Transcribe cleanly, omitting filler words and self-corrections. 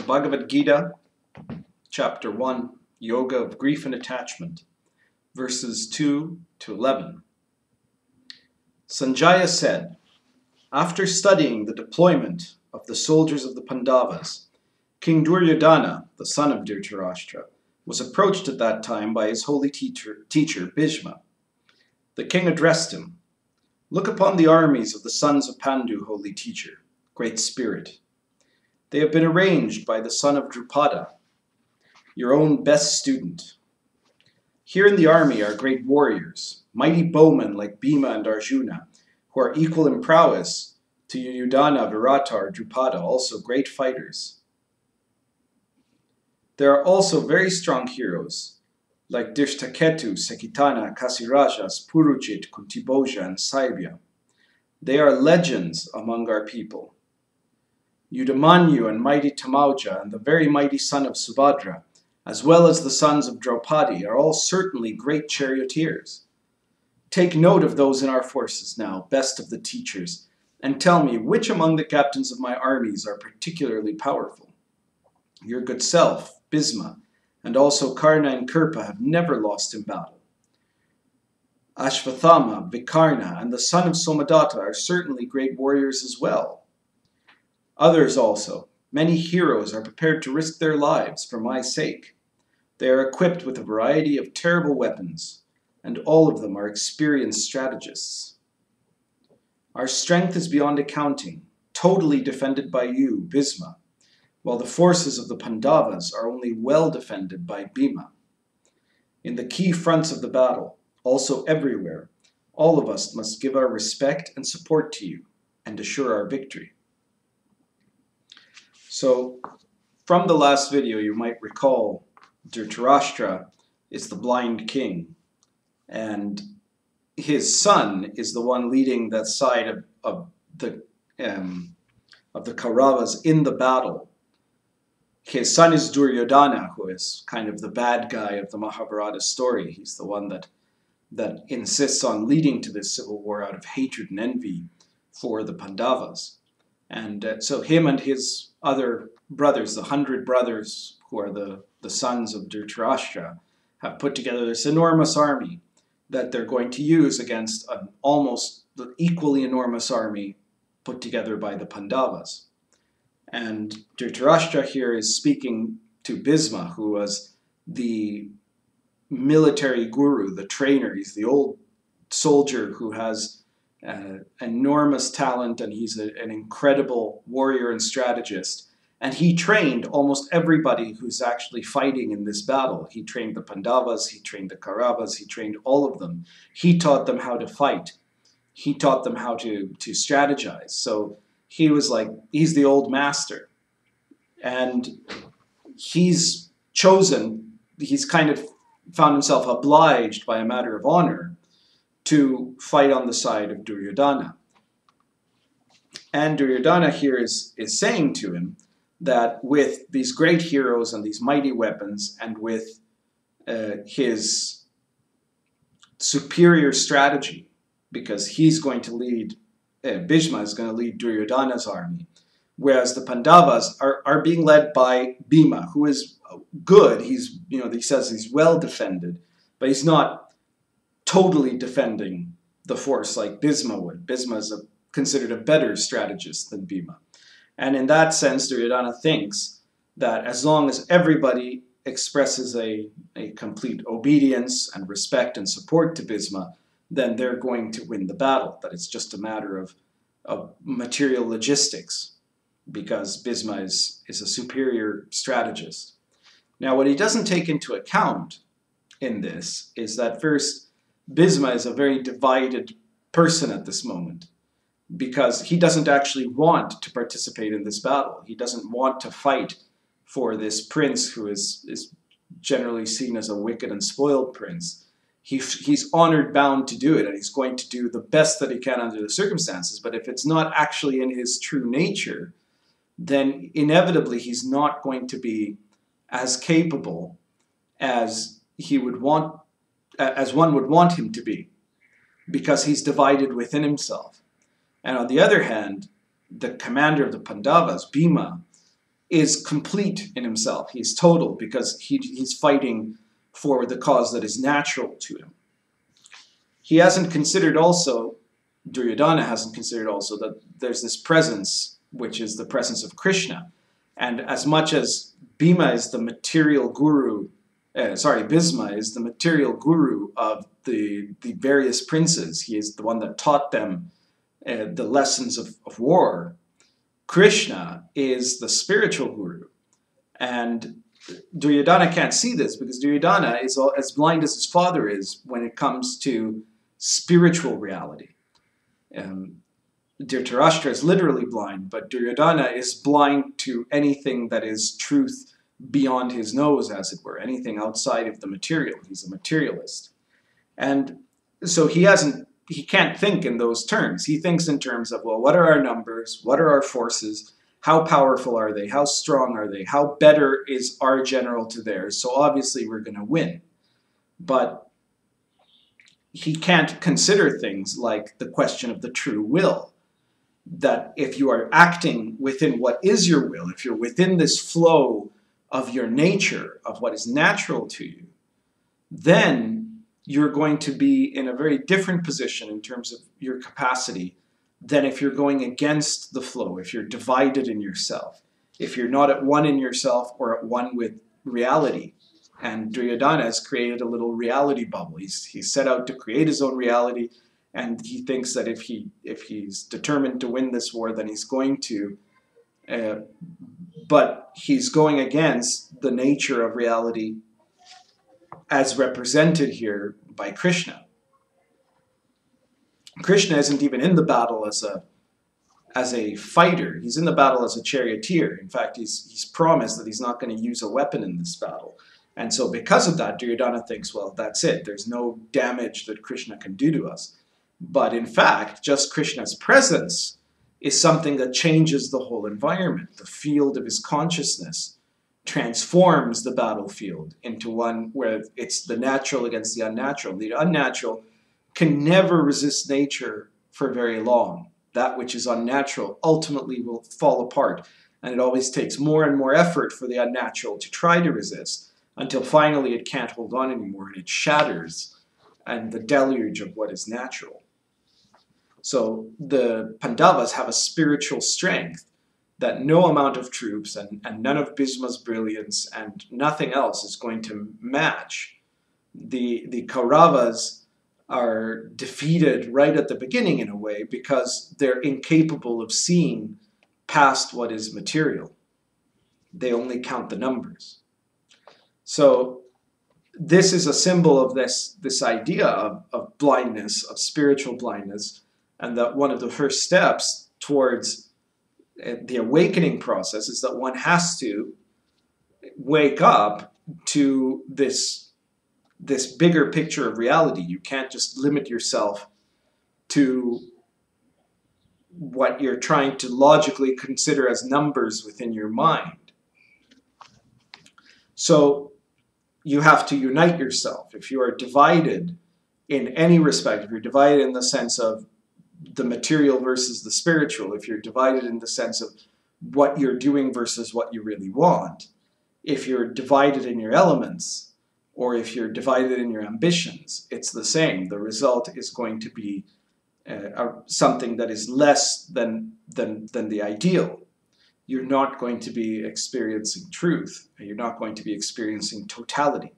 Bhagavad Gita Ch.1, Yoga of Grief and Attachment, verses 2-11. Sanjaya said, after studying the deployment of the soldiers of the Pandavas, King Duryodhana, the son of Dhritarashtra, was approached at that time by his holy teacher Bhishma. The king addressed him, "Look upon the armies of the sons of Pandu, holy teacher, great spirit. They have been arranged by the son of Drupada, your own best student. Here in the army are great warriors, mighty bowmen like Bhima and Arjuna, who are equal in prowess to Yudhana, Virata, or Drupada, also great fighters. There are also very strong heroes, like Dhrishtaketu, Sekitana, Kasirajas, Purujit, Kuntibhoja, and Saibhya. They are legends among our people. Yudamanyu and mighty Tamauja and the very mighty son of Subhadra, as well as the sons of Draupadi, are all certainly great charioteers. Take note of those in our forces now, best of the teachers, and tell me which among the captains of my armies are particularly powerful. Your good self, Bhisma, and also Karna and Kirpa have never lost in battle. Ashvathama, Vikarna, and the son of Somadatta are certainly great warriors as well. Others also, many heroes, are prepared to risk their lives for my sake. They are equipped with a variety of terrible weapons, and all of them are experienced strategists. Our strength is beyond accounting, totally defended by you, Bhisma, while the forces of the Pandavas are only well defended by Bhima. In the key fronts of the battle, also everywhere, all of us must give our respect and support to you, and assure our victory." So, from the last video, you might recall Dhritarashtra is the blind king, and his son is the one leading that side of the Kauravas in the battle. His son is Duryodhana, who is kind of the bad guy of the Mahabharata story. He's the one that insists on leading to this civil war out of hatred and envy for the Pandavas. And so him and his other brothers, the 100 brothers who are the sons of Dhritarashtra, have put together this enormous army that they're going to use against an almost equally enormous army put together by the Pandavas. And Dhritarashtra here is speaking to Bhisma, who was the military guru, the trainer. He's the old soldier who has enormous talent, and he's an incredible warrior and strategist. And he trained almost everybody who's actually fighting in this battle. He trained the Pandavas, he trained the Kauravas, he trained all of them. He taught them how to fight. He taught them how to strategize. So he was like, he's the old master. And he's chosen, he's kind of found himself obliged by a matter of honor to fight on the side of Duryodhana. And Duryodhana here is saying to him that with these great heroes and these mighty weapons, and with his superior strategy, because he's going to lead, Bhishma is going to lead Duryodhana's army, whereas the Pandavas are being led by Bhima, who is good. He's, he says he's well defended, but he's not totally defending the force like Bhisma would. Bhisma is considered a better strategist than Bhima. And in that sense, Duryodhana thinks that as long as everybody expresses a complete obedience and respect and support to Bhisma, then they're going to win the battle, that it's just a matter of material logistics, because Bhisma is a superior strategist. Now, what he doesn't take into account in this is that first, Bhisma is a very divided person at this moment, because he doesn't actually want to participate in this battle. He doesn't want to fight for this prince who is generally seen as a wicked and spoiled prince. He's honored bound to do it, and he's going to do the best that he can under the circumstances. But if it's not actually in his true nature, then inevitably he's not going to be as capable as he would want, as one would want him to be, because he's divided within himself. And on the other hand, the commander of the Pandavas, Bhima, is complete in himself. He's total because he's fighting for the cause that is natural to him. He hasn't considered also, Duryodhana hasn't considered also, that there's this presence, which is the presence of Krishna. And as much as Bhima is the material guru, Bhisma is the material guru of the various princes. He is the one that taught them the lessons of war. Krishna is the spiritual guru. And Duryodhana can't see this because Duryodhana is as blind as his father is when it comes to spiritual reality. Dhritarashtra is literally blind, but Duryodhana is blind to anything that is truth beyond his nose, as it were, anything outside of the material. He's a materialist. And so he can't think in those terms. He thinks in terms of, well, what are our numbers? What are our forces? How powerful are they? How strong are they? How better is our general to theirs? So obviously we're going to win. But he can't consider things like the question of the true will. That if you are acting within what is your will, if you're within this flow of your nature, of what is natural to you, then you're going to be in a very different position in terms of your capacity than if you're going against the flow, if you're divided in yourself, if you're not at one in yourself or at one with reality. And Duryodhana has created a little reality bubble. He's set out to create his own reality, and he thinks that if he's determined to win this war, then he's going to. But he's going against the nature of reality as represented here by Krishna. Krishna isn't even in the battle as a fighter. He's in the battle as a charioteer. In fact, he's promised that he's not going to use a weapon in this battle. And so because of that, Duryodhana thinks, well, that's it. There's no damage that Krishna can do to us. But in fact, just Krishna's presence is something that changes the whole environment. The field of his consciousness transforms the battlefield into one where it's the natural against the unnatural. The unnatural can never resist nature for very long. That which is unnatural ultimately will fall apart. And it always takes more and more effort for the unnatural to try to resist until finally it can't hold on anymore and it shatters and the deluge of what is natural. So the Pandavas have a spiritual strength that no amount of troops and none of Bhisma's brilliance and nothing else is going to match. The Kauravas are defeated right at the beginning in a way because they're incapable of seeing past what is material. They only count the numbers. So this is a symbol of this idea of blindness, of spiritual blindness, and that one of the first steps towards the awakening process is that one has to wake up to this bigger picture of reality. You can't just limit yourself to what you're trying to logically consider as numbers within your mind. So you have to unite yourself. If you are divided in any respect, if you're divided in the sense of the material versus the spiritual, if you're divided in the sense of what you're doing versus what you really want, if you're divided in your elements, or if you're divided in your ambitions, it's the same. The result is going to be something that is less than the ideal. You're not going to be experiencing truth. You're not going to be experiencing totality.